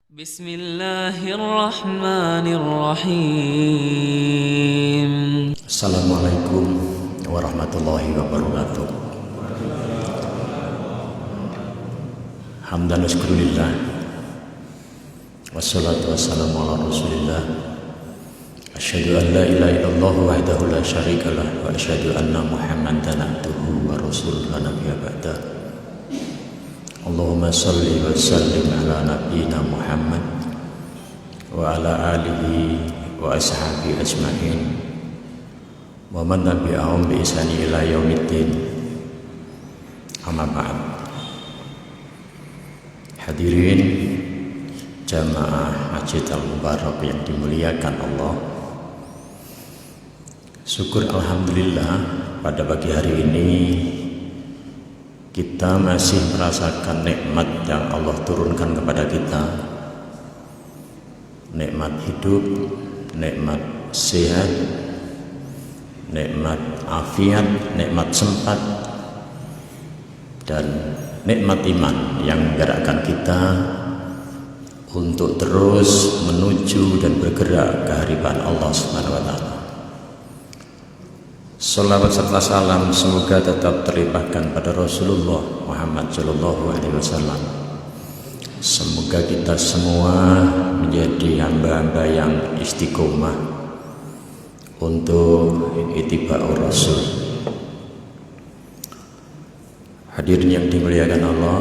Bismillahirrahmanirrahim. Assalamualaikum warahmatullahi wabarakatuh. Hamdan wa syukurillah, wassalatu wassalamu ala rasulillah. Asyhadu an la ilaha illallah wahdahu la syarikalah, wa asyhadu anna muhammadan abduhu wa rasuluhu la nabiyya ba'da. Allahumma salli wa sallim ala nabiyyina Muhammad wa ala alihi wa ashabihi ajma'in wa man tabi'ahum bi ihsani ila yaumiddin. Amma ba'd. Hadirin jamaah Masjid Al-Mubarak yang dimuliakan Allah, syukur alhamdulillah pada pagi hari ini kita masih merasakan nikmat yang Allah turunkan kepada kita. Nikmat hidup, nikmat sehat, nikmat afiat, nikmat sempat, dan nikmat iman yang menggerakkan kita untuk terus menuju dan bergerak ke hadirat Allah Subhanahu wa taala. Salawat serta salam semoga tetap terlimpahkan pada Rasulullah Muhammad sallallahu alaihi wasallam. Semoga kita semua menjadi hamba-hamba yang istiqomah untuk ittiba'ur Rasul. Hadirin yang dimuliakan Allah,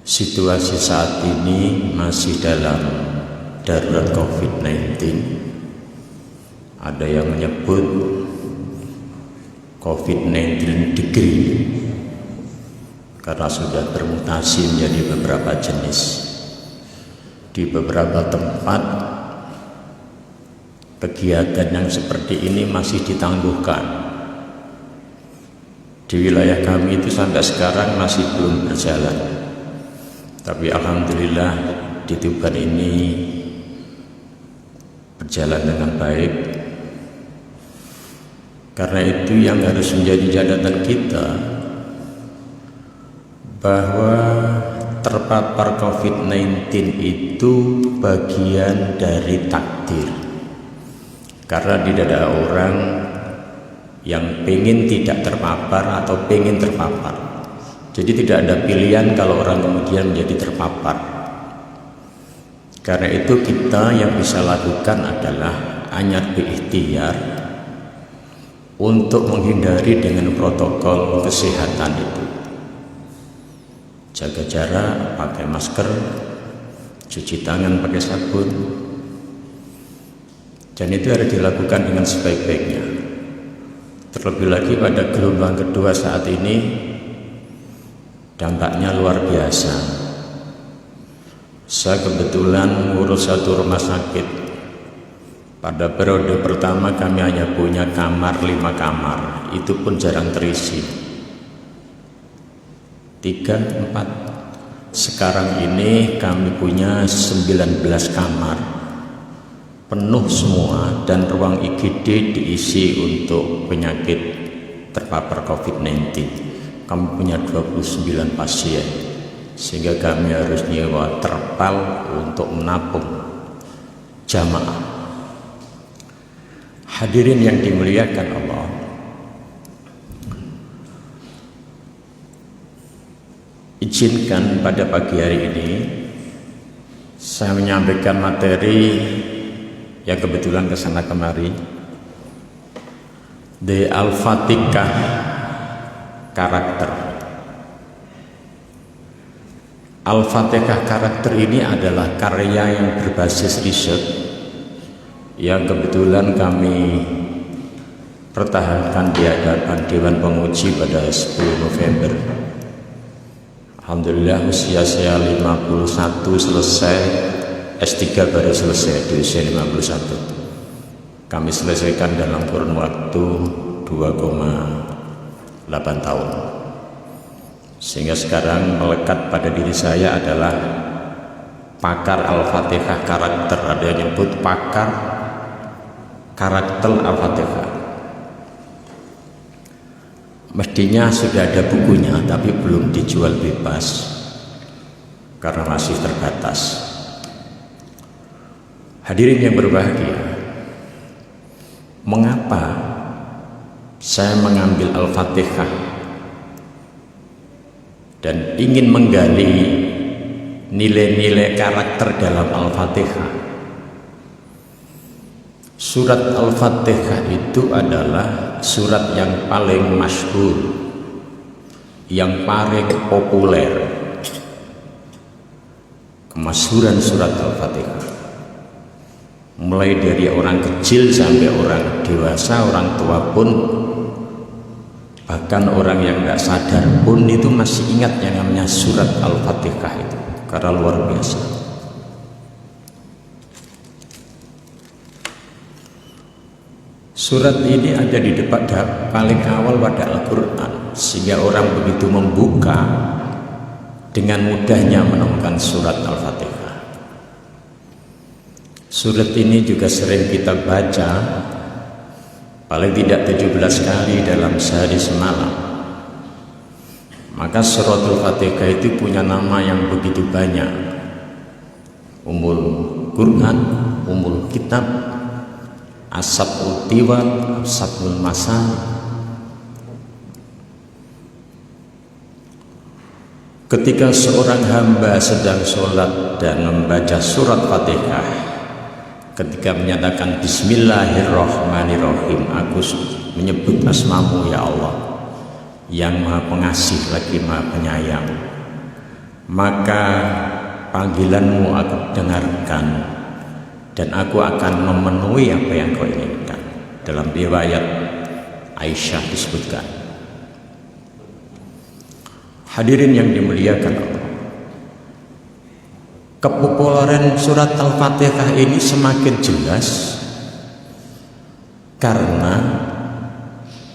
situasi saat ini masih dalam darurat COVID-19. Ada yang menyebut COVID-19 degree karena sudah bermutasi menjadi beberapa jenis. Di beberapa tempat kegiatan yang seperti ini masih ditangguhkan. Di wilayah kami itu sampai sekarang masih belum berjalan. Tapi alhamdulillah di Tuban ini berjalan dengan baik. Karena itu yang harus menjadi catatan kita, bahwa terpapar COVID-19 itu bagian dari takdir. Karena tidak ada orang yang pengen tidak terpapar atau pengen terpapar. Jadi tidak ada pilihan kalau orang kemudian menjadi terpapar. Karena itu kita yang bisa lakukan adalah anyat b'ikhtiar untuk menghindari dengan protokol kesehatan itu. Jaga jarak, pakai masker, cuci tangan pakai sabun, dan itu harus dilakukan dengan sebaik-baiknya. Terlebih lagi pada gelombang kedua saat ini, dampaknya luar biasa. Saya kebetulan ngurus satu rumah sakit. Pada periode pertama kami hanya punya 5 kamar, itu pun jarang terisi. 3, 4. Sekarang ini kami punya 19 kamar, penuh semua, dan ruang IGD diisi untuk penyakit terpapar COVID-19. Kami punya 29 pasien, sehingga kami harus nyewa terpal untuk menampung jamaah. Hadirin yang dimuliakan Allah, izinkan pada pagi hari ini saya menyampaikan materi yang kebetulan kesana kemari, The Al-Fatihah Karakter. Al-Fatihah Karakter ini adalah karya yang berbasis riset yang kebetulan kami pertahankan di hadapan Dewan Penguji pada 10 November. Alhamdulillah usia saya 51 selesai, S3 baru selesai di usia 51. Kami selesaikan dalam kurun waktu 2,8 tahun. Sehingga sekarang melekat pada diri saya adalah pakar Al-Fatihah Karakter. Ada yang nyebut pakar karakter Al-Fatihah. Mestinya sudah ada bukunya, tapi belum dijual bebas. karena masih terbatas. Hadirin yang berbahagia, mengapa saya mengambil Al-Fatihah dan ingin menggali nilai-nilai karakter dalam Al-Fatihah? Surat Al-Fatihah itu adalah surat yang paling masyhur, yang paling populer. Kemasyhuran surat Al-Fatihah, mulai dari orang kecil sampai orang dewasa, orang tua pun, bahkan orang yang nggak sadar pun itu masih ingat yang namanya surat Al-Fatihah itu, karena luar biasa. Surat ini ada di depan paling awal pada Al-Quran, sehingga orang begitu membuka dengan mudahnya menemukan surat Al-Fatihah. Surat ini juga sering kita baca, paling tidak 17 kali dalam sehari semalam. Maka surat Al-Fatihah itu punya nama yang begitu banyak: Ummul Quran, Ummul Kitab, As-Sab'ul Tiwal, As-Sab'ul Masani. Ketika seorang hamba sedang sholat dan membaca surat Fatihah, ketika menyatakan Bismillahirrahmanirrahim, aku menyebut asmamu ya Allah, yang maha pengasih lagi maha penyayang, maka panggilanmu aku dengarkan dan aku akan memenuhi apa yang kau inginkan. Dalam riwayat Aisyah disebutkan. Hadirin yang dimuliakan Allah, kepopuleran surat Al-Fatihah ini semakin jelas karena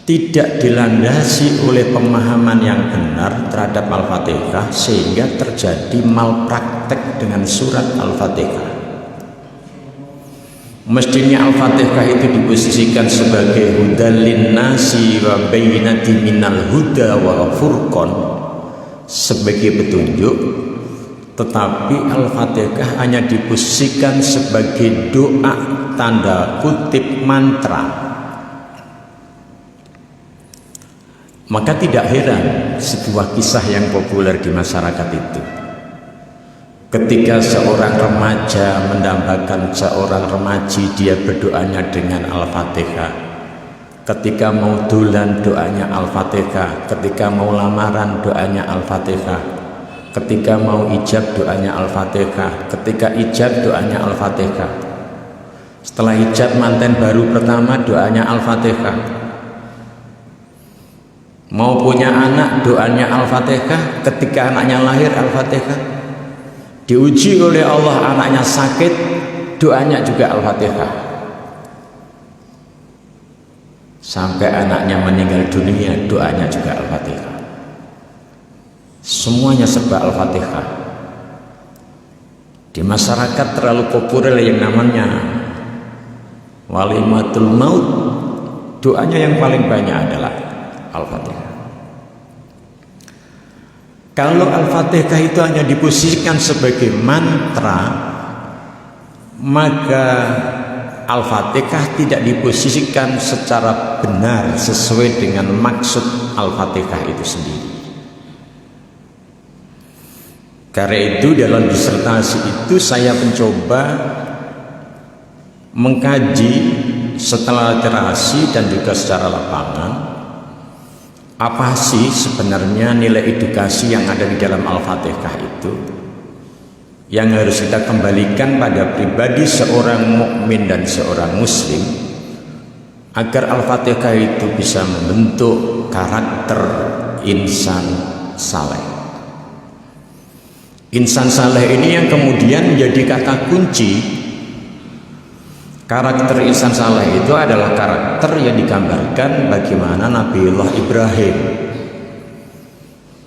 tidak dilandasi oleh pemahaman yang benar terhadap Al-Fatihah, sehingga terjadi malpraktek dengan surat Al-Fatihah. Mestinya Al-Fatihah itu diposisikan sebagai hudal linnasi wa bayyinati minal huda wa furqan, sebagai petunjuk, tetapi Al-Fatihah hanya diposisikan sebagai doa tanda kutip mantra. Maka tidak heran sebuah kisah yang populer di masyarakat itu, ketika seorang remaja mendambakan seorang remaji, dia berdoanya dengan Al-Fatihah. Ketika mau dulan doanya Al-Fatihah, ketika mau lamaran doanya Al-Fatihah, ketika mau ijab doanya Al-Fatihah, ketika ijab doanya Al-Fatihah, setelah ijab manten baru pertama doanya Al-Fatihah, mau punya anak doanya Al-Fatihah, ketika anaknya lahir Al-Fatihah, diuji oleh Allah anaknya sakit, doanya juga Al-Fatihah, sampai anaknya meninggal dunia doanya juga Al-Fatihah. Semuanya serba Al-Fatihah. Di masyarakat terlalu populer yang namanya walimatul maut, doanya yang paling banyak adalah Al-Fatihah. Kalau Al-Fatihah itu hanya diposisikan sebagai mantra, maka Al-Fatihah tidak diposisikan secara benar sesuai dengan maksud Al-Fatihah itu sendiri. Karena itu dalam disertasi itu saya mencoba mengkaji setelah literasi dan juga secara lapangan, apa sih sebenarnya nilai edukasi yang ada di dalam Al-Fatihah itu, yang harus kita kembalikan pada pribadi seorang mukmin dan seorang muslim, agar Al-Fatihah itu bisa membentuk karakter insan saleh. Insan saleh ini yang kemudian menjadi kata kunci. Karakter insan saleh itu adalah karakter yang digambarkan bagaimana Nabiullah Ibrahim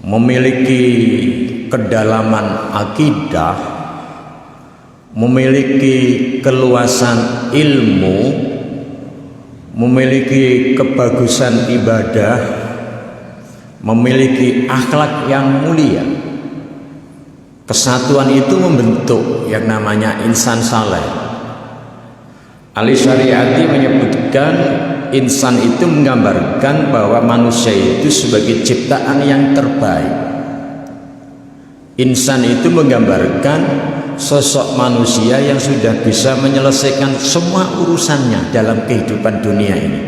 memiliki kedalaman akidah, memiliki keluasan ilmu, memiliki kebagusan ibadah, memiliki akhlak yang mulia. Kesatuan itu membentuk yang namanya insan saleh. Ali Syariati menyebutkan insan itu menggambarkan bahwa manusia itu sebagai ciptaan yang terbaik. Insan itu menggambarkan sosok manusia yang sudah bisa menyelesaikan semua urusannya dalam kehidupan dunia ini.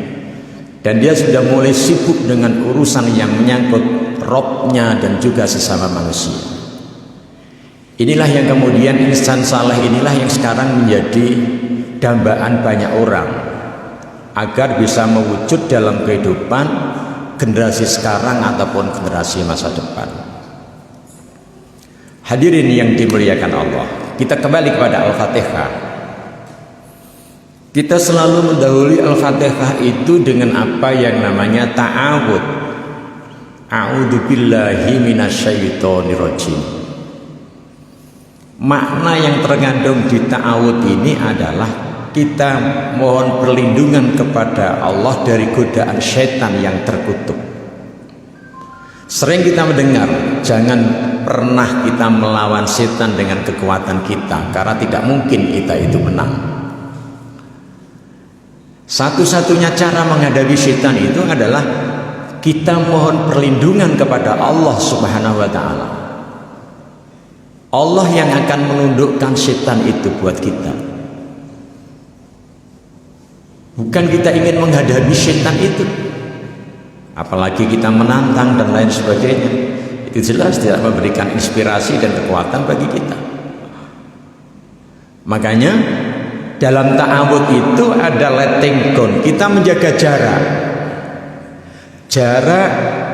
Dan dia sudah mulai sibuk dengan urusan yang menyangkut Robnya dan juga sesama manusia. Inilah yang kemudian insan saleh inilah yang sekarang menjadi dambaan banyak orang agar bisa mewujud dalam kehidupan generasi sekarang ataupun generasi masa depan. Hadirin yang dimuliakan Allah, kita kembali kepada Al-Fatihah. Kita selalu mendahului Al-Fatihah itu dengan apa yang namanya ta'awud. A'udzubillahi minasyaitonirrajim. Makna yang terkandung di ta'awud ini adalah kita mohon perlindungan kepada Allah dari godaan syaitan yang terkutuk. Sering kita mendengar, jangan pernah kita melawan setan dengan kekuatan kita, karena tidak mungkin kita itu menang. Satu-satunya cara menghadapi setan itu adalah kita mohon perlindungan kepada Allah Subhanahu wa ta'ala. Allah yang akan menundukkan setan itu buat kita. Bukan kita ingin menghadapi setan itu, apalagi kita menantang dan lain sebagainya. Itu jelas tidak memberikan inspirasi dan kekuatan bagi kita. Makanya dalam ta'awud itu ada letting go. Kita menjaga jarak. Jarak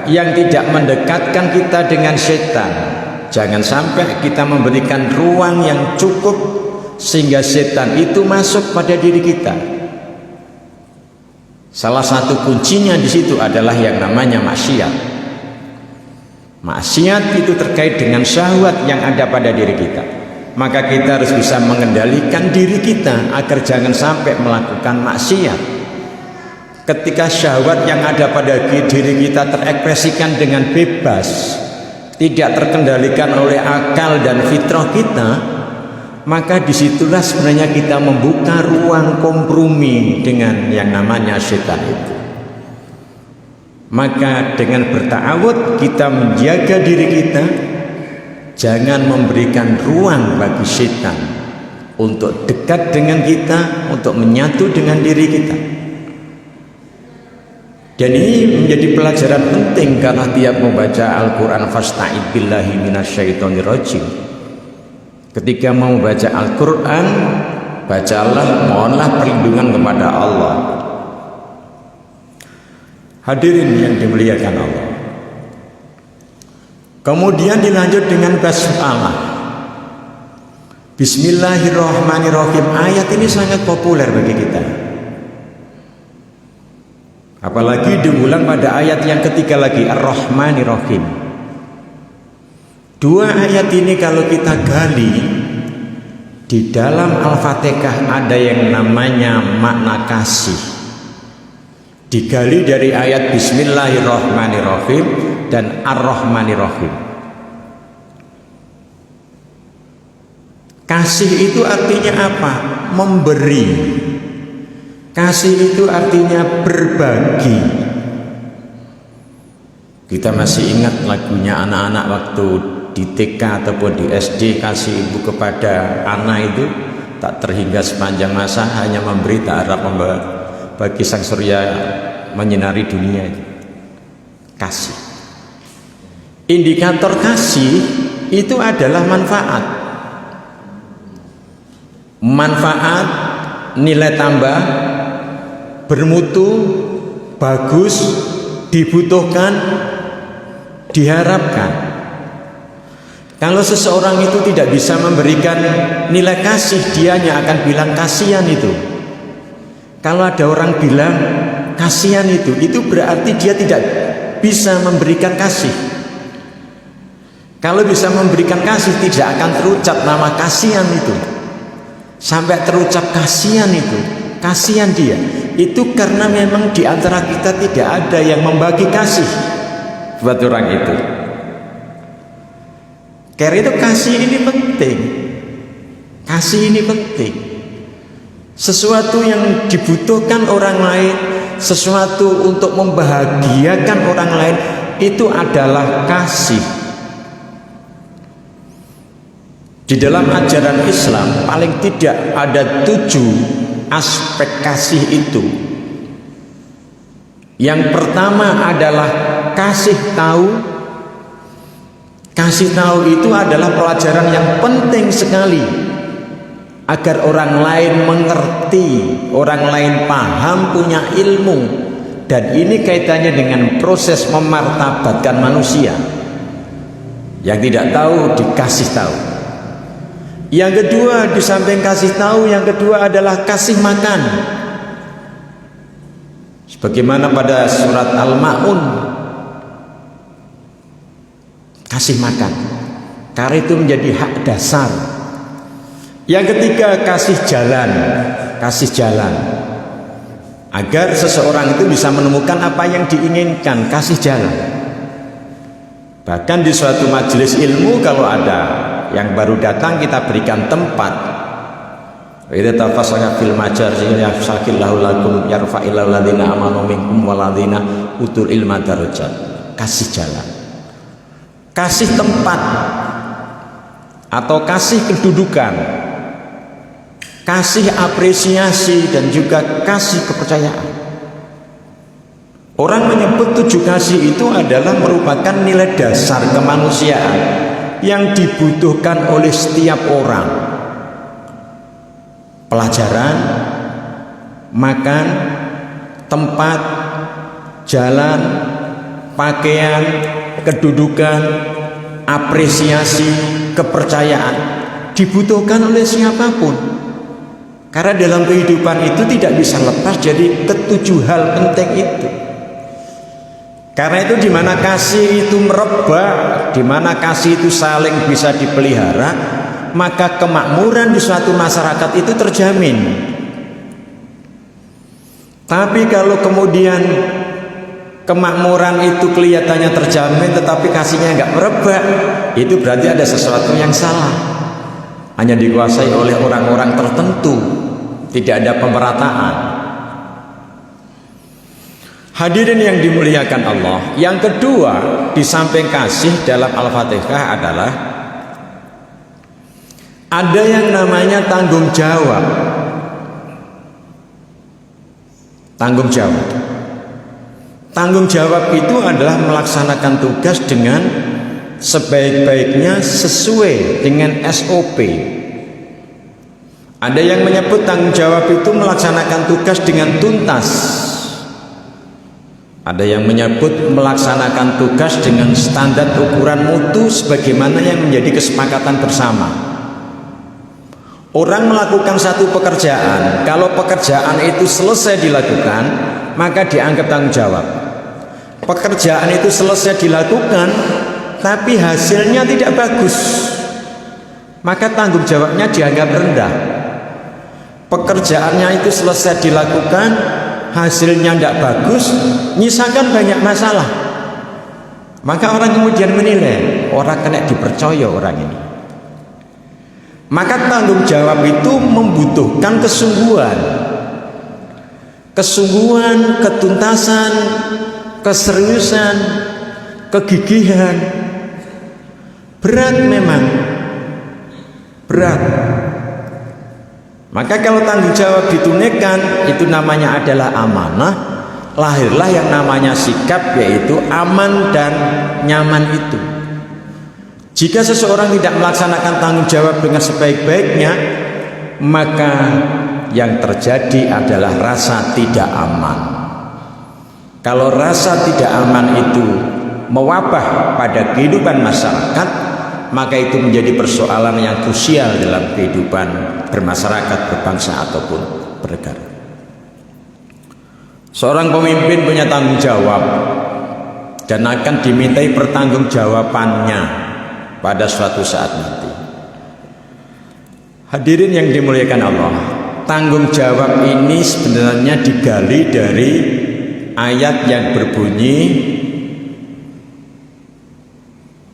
yang tidak mendekatkan kita dengan setan. Jangan sampai kita memberikan ruang yang cukup sehingga setan itu masuk pada diri kita. Salah satu kuncinya di situ adalah yang namanya maksiat. Maksiat itu terkait dengan syahwat yang ada pada diri kita. Maka kita harus bisa mengendalikan diri kita agar jangan sampai melakukan maksiat. Ketika syahwat yang ada pada diri kita terekspresikan dengan bebas, tidak terkendalikan oleh akal dan fitrah kita, maka disitulah sebenarnya kita membuka ruang kompromi dengan yang namanya setan itu. Maka dengan berta'awud kita menjaga diri kita, jangan memberikan ruang bagi setan untuk dekat dengan kita, untuk menyatu dengan diri kita. Dan ini menjadi pelajaran penting karena tiap membaca Al-Quran fasta'id billahi minasyaitonirrajim. Ketika mau baca Al-Quran, bacalah, mohonlah perlindungan kepada Allah. Hadirin yang dimuliakan Allah. Kemudian dilanjut dengan basmalah. Bismillahirrahmanirrahim. Ayat ini sangat populer bagi kita. Apalagi diulang pada ayat yang ketiga lagi, Ar-Rahmanir-Rahim. Dua ayat ini kalau kita gali, di dalam Al-Fatihah ada yang namanya makna kasih. Digali dari ayat Bismillahirrahmanirrahim dan Ar-Rahmanir-Rahim. Kasih itu artinya apa? Memberi. Kasih itu artinya berbagi. Kita masih ingat lagunya anak-anak waktu di TK ataupun di SD, kasih ibu kepada anak itu tak terhingga sepanjang masa, hanya memberi tak harap bagi sang surya menyinari dunia itu. Kasih. Indikator kasih itu adalah manfaat. Manfaat, nilai tambah, bermutu, bagus, dibutuhkan, diharapkan. Kalau seseorang itu tidak bisa memberikan nilai kasih, dia hanya akan bilang kasihan itu. Kalau ada orang bilang kasihan itu berarti dia tidak bisa memberikan kasih. Kalau bisa memberikan kasih, tidak akan terucap nama kasihan itu. Sampai terucap kasihan itu, kasihan dia. Itu karena memang di antara kita tidak ada yang membagi kasih buat orang itu. Karena itu kasih ini penting. Kasih ini penting. Sesuatu yang dibutuhkan orang lain, sesuatu untuk membahagiakan orang lain, itu adalah kasih. Di dalam ajaran Islam paling tidak ada 7 aspek kasih itu. Yang pertama adalah kasih tahu. Kasih tahu itu adalah pelajaran yang penting sekali agar orang lain mengerti, orang lain paham, punya ilmu. Dan ini kaitannya dengan proses memartabatkan manusia. Yang tidak tahu dikasih tahu. Yang kedua, di samping kasih tahu, yang kedua adalah kasih makan. Sebagaimana pada surat Al-Ma'un, kasih makan. Karena itu menjadi hak dasar. Yang ketiga, kasih jalan. Kasih jalan. Agar seseorang itu bisa menemukan apa yang diinginkan, kasih jalan. Bahkan di suatu majelis ilmu, kalau ada yang baru datang, kita berikan tempat. Idza tafasaka fil majalis yafsakillahu lakum yarfa'illahu ladzina amanu minkum waladzina utul ilma darajat. Kasih jalan. Kasih tempat atau kasih kedudukan. Kasih apresiasi dan juga kasih kepercayaan. Orang menyebut 7 kasih itu adalah merupakan nilai dasar kemanusiaan yang dibutuhkan oleh setiap orang. Pelajaran, makan, tempat, jalan, pakaian, kedudukan, apresiasi, kepercayaan dibutuhkan oleh siapapun. Karena dalam kehidupan itu tidak bisa lepas dari 7 hal penting itu. Karena itu di mana kasih itu merebak, di mana kasih itu saling bisa dipelihara, maka kemakmuran di suatu masyarakat itu terjamin. Tapi kalau kemudian kemakmuran itu kelihatannya terjamin tetapi kasihnya nggak merebak, itu berarti ada sesuatu yang salah. Hanya dikuasai oleh orang-orang tertentu, tidak ada pemerataan. Hadirin yang dimuliakan Allah, yang kedua di samping kasih dalam Al-Fatihah adalah ada yang namanya tanggung jawab. Tanggung jawab. Tanggung jawab itu adalah melaksanakan tugas dengan sebaik-baiknya sesuai dengan SOP. Ada yang menyebut tanggung jawab itu melaksanakan tugas dengan tuntas. Ada yang menyebut melaksanakan tugas dengan standar ukuran mutu sebagaimana yang menjadi kesepakatan bersama. Orang melakukan satu pekerjaan, kalau pekerjaan itu selesai dilakukan, maka dianggap tanggung jawab. Pekerjaan itu selesai dilakukan, tapi hasilnya tidak bagus, maka tanggung jawabnya dianggap rendah. Pekerjaannya itu selesai dilakukan, hasilnya tidak bagus, nyisakan banyak masalah, maka orang kemudian menilai orang kena dipercaya orang ini. Maka tanggung jawab itu membutuhkan kesungguhan, ketuntasan, keseriusan, kegigihan. Berat memang, berat. Maka kalau tanggung jawab ditunaikan, itu namanya adalah amanah. Lahirlah yang namanya sikap, yaitu aman dan nyaman itu. Jika seseorang tidak melaksanakan tanggung jawab dengan sebaik-baiknya, maka yang terjadi adalah rasa tidak aman. Kalau rasa tidak aman itu mewabah pada kehidupan masyarakat, maka itu menjadi persoalan yang krusial dalam kehidupan bermasyarakat, berbangsa ataupun bernegara. Seorang pemimpin punya tanggung jawab dan akan dimintai pertanggungjawabannya pada suatu saat nanti. Hadirin yang dimuliakan Allah, tanggung jawab ini sebenarnya digali dari ayat yang berbunyi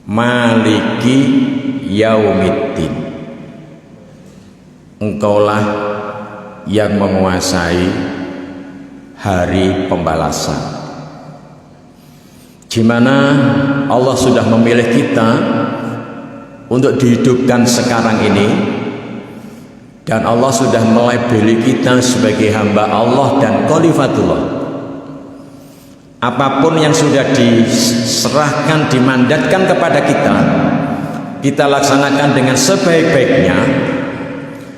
Maliki yaumiddin. Engkaulah yang menguasai hari pembalasan, di mana Allah sudah memilih kita untuk dihidupkan sekarang ini, dan Allah sudah melabeli kita sebagai hamba Allah dan khalifatullah. Apapun yang sudah diserahkan, dimandatkan kepada kita, kita laksanakan dengan sebaik-baiknya,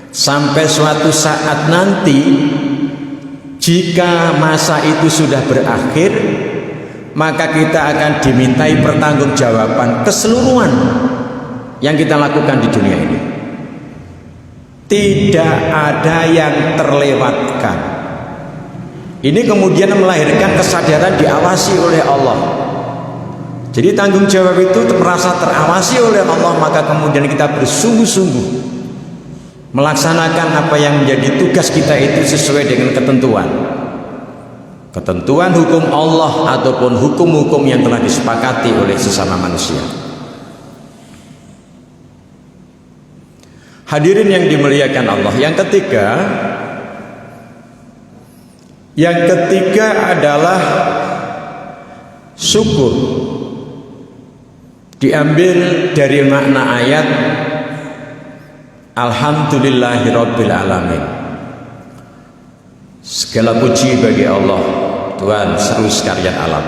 sampai suatu saat nanti jika masa itu sudah berakhir, maka kita akan dimintai pertanggungjawaban keseluruhan yang kita lakukan di dunia ini. Tidak ada yang terlewatkan. Ini kemudian melahirkan kesadaran diawasi oleh Allah. Jadi tanggung jawab itu merasa terawasi oleh Allah, maka kemudian kita bersungguh-sungguh melaksanakan apa yang menjadi tugas kita itu sesuai dengan ketentuan hukum Allah ataupun hukum-hukum yang telah disepakati oleh sesama manusia. Hadirin yang dimuliakan Allah, yang ketiga adalah syukur. Diambil dari makna ayat Alhamdulillahirabbil alamin. Segala puji bagi Allah, Tuhan seluruh sekalian alam.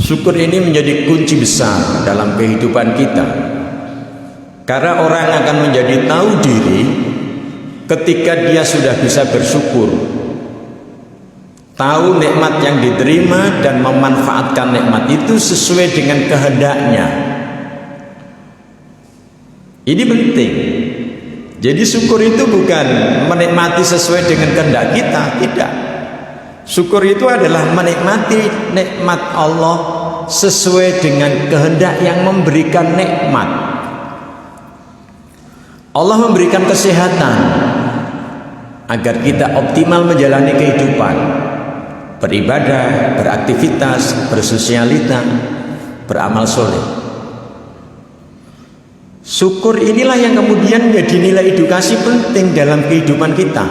Syukur ini menjadi kunci besar dalam kehidupan kita, karena orang akan menjadi tahu diri ketika dia sudah bisa bersyukur, tahu nikmat yang diterima dan memanfaatkan nikmat itu sesuai dengan kehendaknya. Ini penting. Jadi syukur itu bukan menikmati sesuai dengan kehendak kita, tidak. Syukur itu adalah menikmati nikmat Allah sesuai dengan kehendak yang memberikan nikmat. Allah memberikan kesehatan agar kita optimal menjalani kehidupan, beribadah, beraktivitas, bersosialita, beramal soleh. Syukur inilah yang kemudian menjadi nilai edukasi penting dalam kehidupan kita.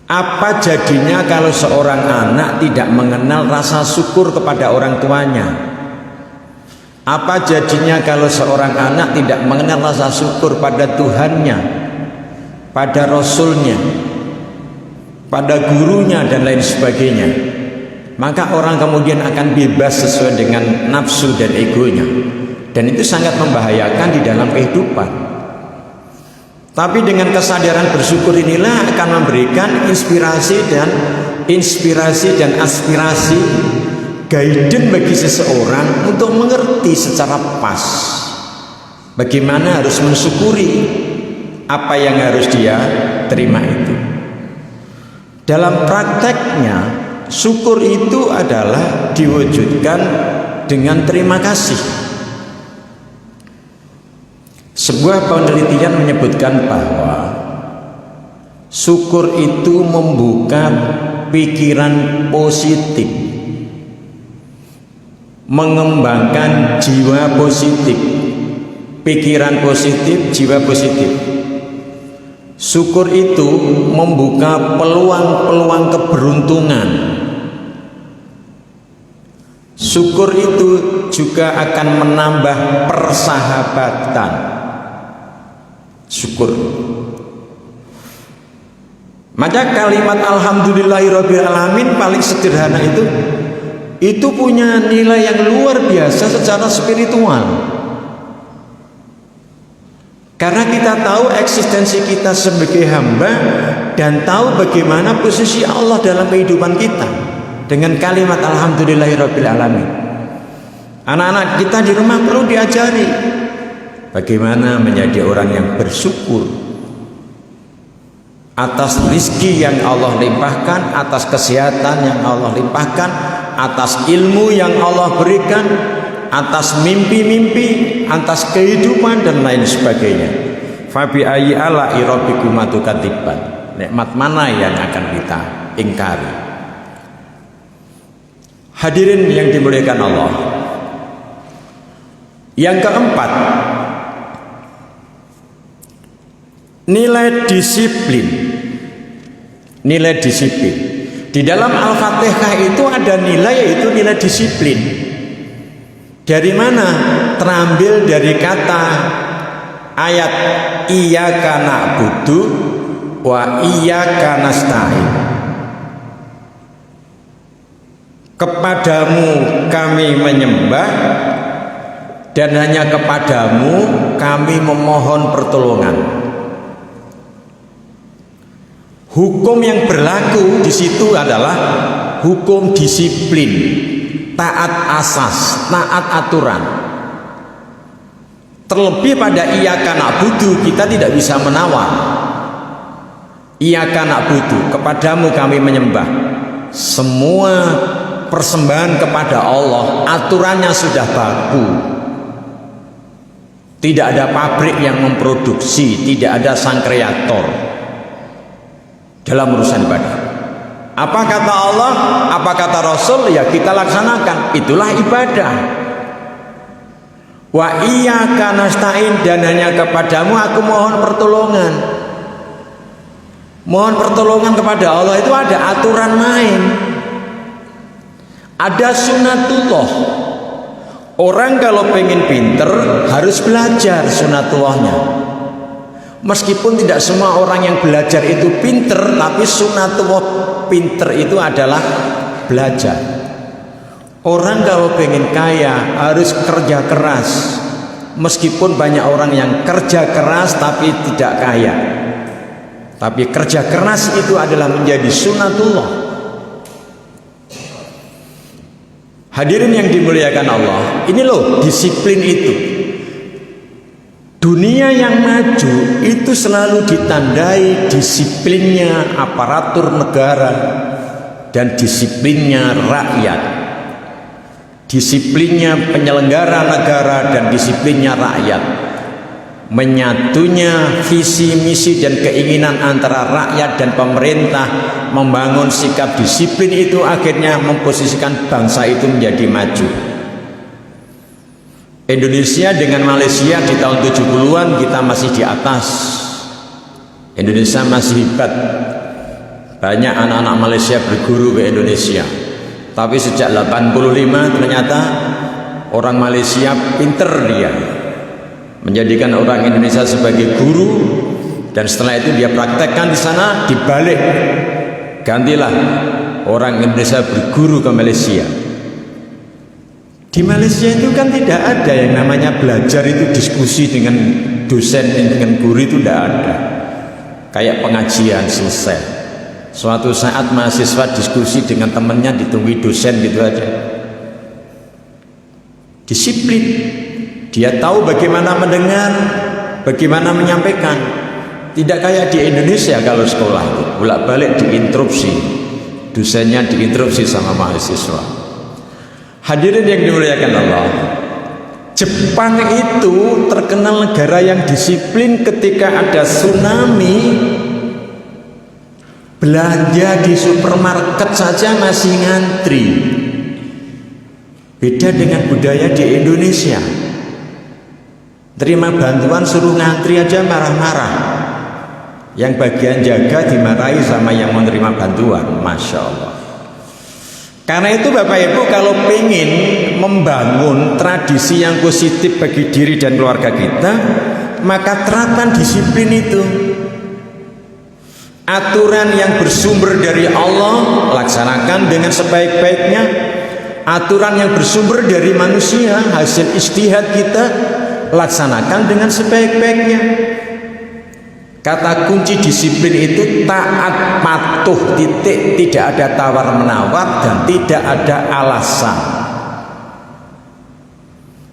Apa jadinya kalau seorang anak tidak mengenal rasa syukur kepada orang tuanya? Apa jadinya kalau seorang anak tidak mengenal rasa syukur pada Tuhannya, pada Rasulnya, pada gurunya dan lain sebagainya? Maka orang kemudian akan bebas sesuai dengan nafsu dan egonya, dan itu sangat membahayakan di dalam kehidupan. Tapi dengan kesadaran bersyukur inilah akan memberikan inspirasi dan aspirasi, guidance bagi seseorang untuk mengerti secara pas bagaimana harus mensyukuri apa yang harus dia terima itu. Dalam prakteknya, syukur itu adalah diwujudkan dengan terima kasih. Sebuah penelitian menyebutkan bahwa syukur itu membuka pikiran positif, mengembangkan jiwa positif, pikiran positif, jiwa positif. Syukur itu membuka peluang-peluang keberuntungan. Syukur itu juga akan menambah persahabatan. Syukur. Maka kalimat alhamdulillahirabbil alamin paling sederhana itu punya nilai yang luar biasa secara spiritual. Karena kita tahu eksistensi kita sebagai hamba dan tahu bagaimana posisi Allah dalam kehidupan kita dengan kalimat alhamdulillahirabbil alamin. Anak-anak kita di rumah perlu diajari bagaimana menjadi orang yang bersyukur atas rizki yang Allah limpahkan, atas kesehatan yang Allah limpahkan, atas ilmu yang Allah berikan, atas mimpi-mimpi, atas kehidupan dan lain sebagainya. Fabi ayyi ala'i rabbikuma tukadziban. Nikmat mana yang akan kita ingkari? Hadirin yang dimuliakan Allah, Yang keempat, nilai disiplin. Nilai disiplin. Di dalam Al-Fatihah itu ada nilai, yaitu nilai disiplin. Dari mana? Terambil dari kata ayat iyyaka na'budu wa iyyaka nasta'in. Kepadamu kami menyembah dan hanya kepadamu kami memohon pertolongan. Hukum yang berlaku di situ adalah hukum disiplin, taat asas, taat aturan. Terlebih pada iyyaka na'budu, kita tidak bisa menawar. Iyyaka na'budu, kepadamu kami menyembah. Semua persembahan kepada Allah, aturannya sudah baku. Tidak ada pabrik yang memproduksi, tidak ada sang kreator dalam urusan ibadah. Apa kata Allah, apa kata Rasul, ya kita laksanakan. Itulah ibadah. Wa iyyaka nasta'in, dan hanya kepadamu aku mohon pertolongan. Mohon pertolongan kepada Allah itu ada aturan main. Ada sunatullah. Orang kalau pengen pinter harus belajar sunatullahnya. Meskipun tidak semua orang yang belajar itu pinter, tapi sunatullah pinter itu adalah belajar. Orang kalau pengen kaya harus kerja keras. Meskipun banyak orang yang kerja keras tapi tidak kaya, tapi kerja keras itu adalah menjadi sunatullah. Hadirin yang dimuliakan Allah, ini loh disiplin itu. Dunia yang maju itu selalu ditandai disiplinnya aparatur negara dan disiplinnya rakyat, disiplinnya penyelenggara negara dan disiplinnya rakyat. Menyatunya visi misi dan keinginan antara rakyat dan pemerintah membangun sikap disiplin itu akhirnya memposisikan bangsa itu menjadi maju. Indonesia dengan Malaysia di tahun 70-an kita masih di atas. Indonesia masih hebat. Banyak anak-anak Malaysia berguru ke Indonesia. Tapi sejak 85 ternyata orang Malaysia pinter dia, menjadikan orang Indonesia sebagai guru, dan setelah itu dia praktekkan di sana, dibalik. Gantilah orang Indonesia berguru ke Malaysia. Di Malaysia itu kan tidak ada yang namanya belajar itu diskusi dengan dosen, dengan guru, itu tidak ada. Kayak pengajian selesai. Suatu saat mahasiswa diskusi dengan temannya, ditunggu dosen gitu aja. Disiplin. Dia tahu bagaimana mendengar, bagaimana menyampaikan. Tidak kayak di Indonesia kalau sekolah itu bolak-balik diinterupsi, dosennya diinterupsi sama mahasiswa. Hadirin yang dimuliakan Allah, Jepang itu terkenal negara yang disiplin. Ketika ada tsunami, belanja di supermarket saja masih ngantri. Beda dengan budaya di Indonesia. Terima bantuan suruh ngantri aja marah-marah. Yang bagian jaga dimarahi sama yang menerima bantuan. Masya Allah. Karena itu Bapak Ibu, kalau pengen membangun tradisi yang positif bagi diri dan keluarga kita, maka terapkan disiplin itu. Aturan yang bersumber dari Allah laksanakan dengan sebaik-baiknya. Aturan yang bersumber dari manusia, hasil ijtihad kita, laksanakan dengan sebaik-baiknya. Kata kunci disiplin itu taat, patuh, titik, tidak ada tawar-menawar dan tidak ada alasan.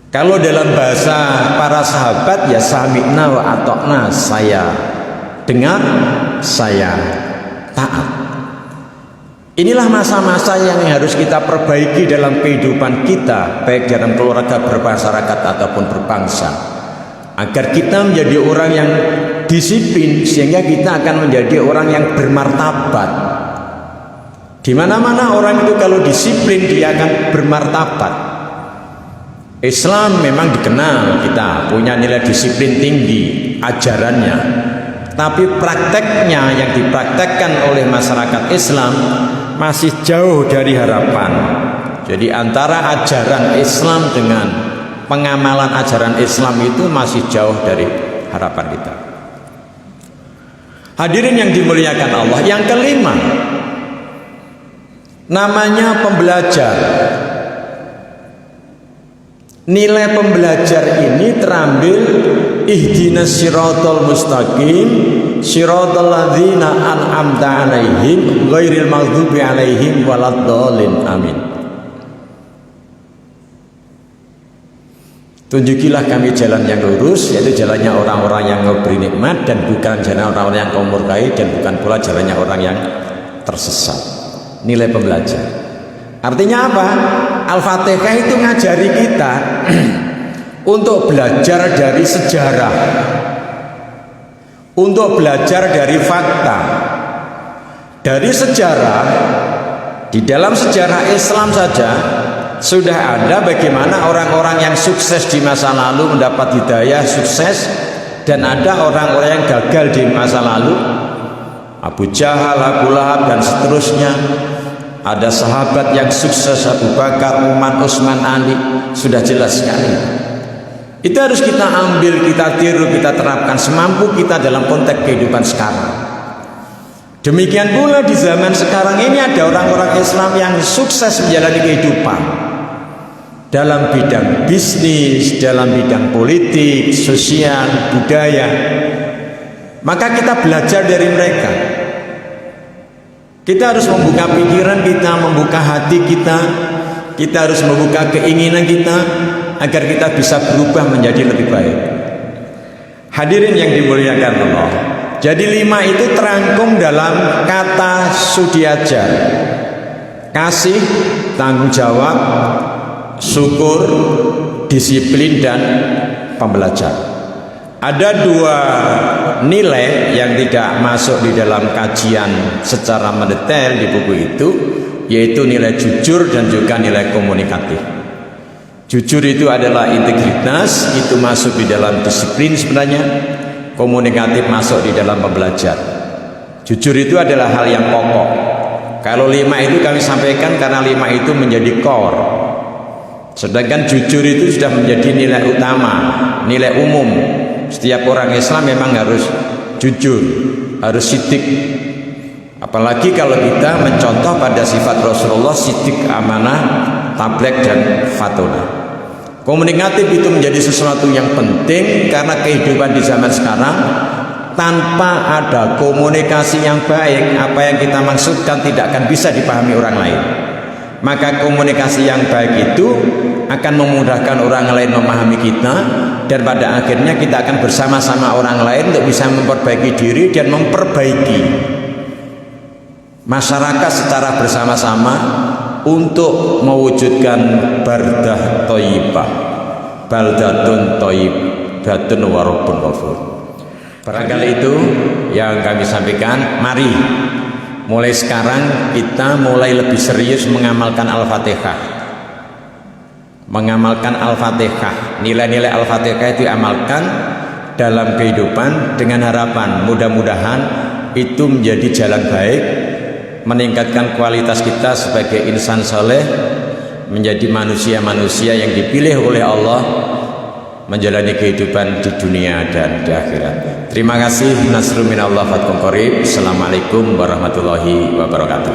Kalau dalam bahasa para sahabat ya sami'na wa ata'na, saya dengar, saya taat. Inilah masa-masa yang harus kita perbaiki dalam kehidupan kita, baik dalam keluarga, bermasyarakat ataupun berbangsa, agar kita menjadi orang yang disiplin, sehingga kita akan menjadi orang yang bermartabat. Di mana-mana orang itu kalau disiplin dia akan bermartabat. Islam memang dikenal kita punya nilai disiplin tinggi ajarannya, tapi prakteknya yang dipraktekkan oleh masyarakat Islam masih jauh dari harapan. Jadi antara ajaran Islam dengan pengamalan ajaran Islam itu masih jauh dari harapan kita. Hadirin yang dimuliakan Allah, yang kelima namanya pembelajar. Nilai pembelajar ini terambil ihdinas siratal mustaqim siratal ladzina an'amta 'alaihim ghairil maghdubi 'alaihim waladdallin. Amin. Tunjukilah kami jalan yang lurus, yaitu jalannya orang-orang yang memberi nikmat, dan bukan jalan orang-orang yang kau murkai, dan bukan pula jalannya orang yang tersesat. Nilai pembelajar artinya apa? Al-Fatihah itu ngajari kita untuk belajar dari sejarah, untuk belajar dari fakta. Dari sejarah, di dalam sejarah Islam saja sudah ada bagaimana orang-orang yang sukses di masa lalu mendapat hidayah sukses, dan ada orang-orang yang gagal di masa lalu, Abu Jahal, Abu Lahab, dan seterusnya. Ada sahabat yang sukses, Abu Bakar, Umar, Utsman, Ali, sudah jelas sekali. Itu harus kita ambil, kita tiru, kita terapkan semampu kita dalam konteks kehidupan sekarang. Demikian pula di zaman sekarang ini ada orang-orang Islam yang sukses menjalani kehidupan dalam bidang bisnis, dalam bidang politik, sosial, budaya. Maka kita belajar dari mereka. Kita harus membuka pikiran kita, membuka hati kita. Kita harus membuka keinginan kita agar kita bisa berubah menjadi lebih baik. Hadirin yang dimuliakan Allah. Jadi 5 itu terangkum dalam kata Sudiajar. Kasih, tanggung jawab, syukur, disiplin, dan pembelajar. Ada 2 nilai yang tidak masuk di dalam kajian secara mendetail di buku itu, yaitu nilai jujur dan juga nilai komunikatif. Jujur itu adalah integritas, itu masuk di dalam disiplin sebenarnya. Komunikatif masuk di dalam pembelajar. Jujur itu adalah hal yang pokok. Kalau 5 itu kami sampaikan karena 5 itu menjadi core. Sedangkan jujur itu sudah menjadi nilai utama, nilai umum. Setiap orang Islam memang harus jujur, harus sidik. Apalagi kalau kita mencontoh pada sifat Rasulullah, sidik, amanah, tablek, dan fatona. Komunikatif itu menjadi sesuatu yang penting karena kehidupan di zaman sekarang tanpa ada komunikasi yang baik, apa yang kita maksudkan tidak akan bisa dipahami orang lain. Maka komunikasi yang baik itu akan memudahkan orang lain memahami kita, dan pada akhirnya kita akan bersama-sama orang lain untuk bisa memperbaiki diri dan memperbaiki masyarakat secara bersama-sama untuk mewujudkan bardah thayyibah, baldatun thayyibatun wa rabbun ghafur. Barangkali itu yang kami sampaikan. Mari mulai sekarang kita mulai lebih serius mengamalkan Al-Fatihah. Mengamalkan Al-Fatihah, nilai-nilai Al-Fatihah itu diamalkan dalam kehidupan dengan harapan mudah-mudahan itu menjadi jalan baik, meningkatkan kualitas kita sebagai insan saleh, menjadi manusia-manusia yang dipilih oleh Allah menjalani kehidupan di dunia dan di akhirat. Terima kasih. Nasrun minallah fathun qarib. Assalamualaikum warahmatullahi wabarakatuh.